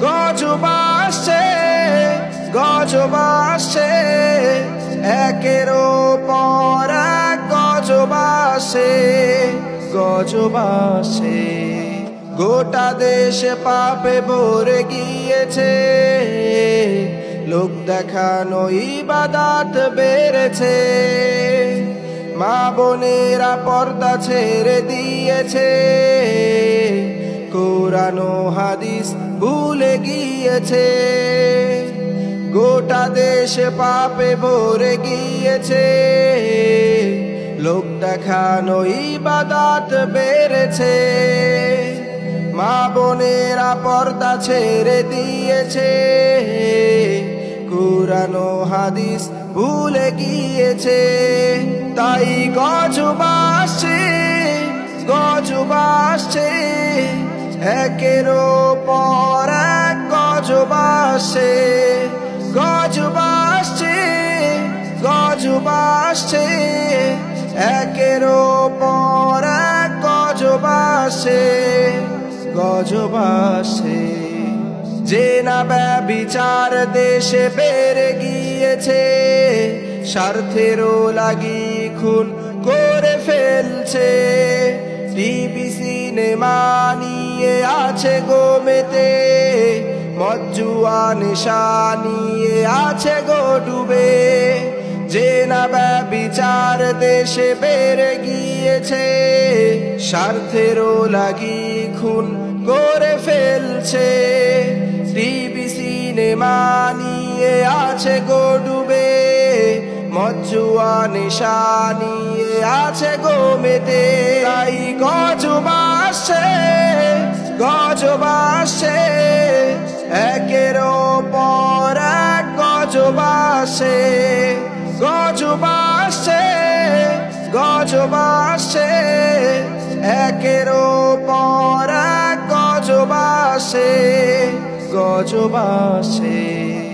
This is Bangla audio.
গজবাসে গজবাসে একের পর এক গজবাসে গজবাসে গোটা দেশ পাপে ভরে গিয়েছে লোক দেখানো ইবাদত বেড়েছে মা বোনেরা পর্দা ছেড়ে দিয়েছে কোরআন ও হাদিস ভুলে গিয়েছে গোটা দেশ পাপে ভরে গিয়েছে লোক দেখানো ইবাদত বেড়েছে মা বোনেরা পর্দা ছেড়ে দিয়েছে কোরআন ও হাদিস ভুলে গিয়েছে তাই গজবাসে গজবাসে একের পর এক গজবাসে গজবাসে গজবাসে একের পর এক গজবাসে গজবাসে জেনা ব্যভিচার দেশে বেড়ে গিয়েছে স্বার্থেরও লাগি খুন করে ফেলছে টিভি সিনেমা নিয়ে আছে গো মেতে মদ জুয়া নেশা নিয়ে আছে গো ডুবে জেনা ব্যভিচার দেশে বেড়ে গিয়েছে স্বার্থেরও লাগি খুন করে ফেলছে টিভি সিনেমা নিয়ে আছে গো ডুবে মদ জুয়া নেশা নিয়ে আছে গো মেতে তাই গজবাসে গজবাসে একের পর এক গজবাসে গজবাসে গজবাসে একের পর এক গজবাসে গজবাসে।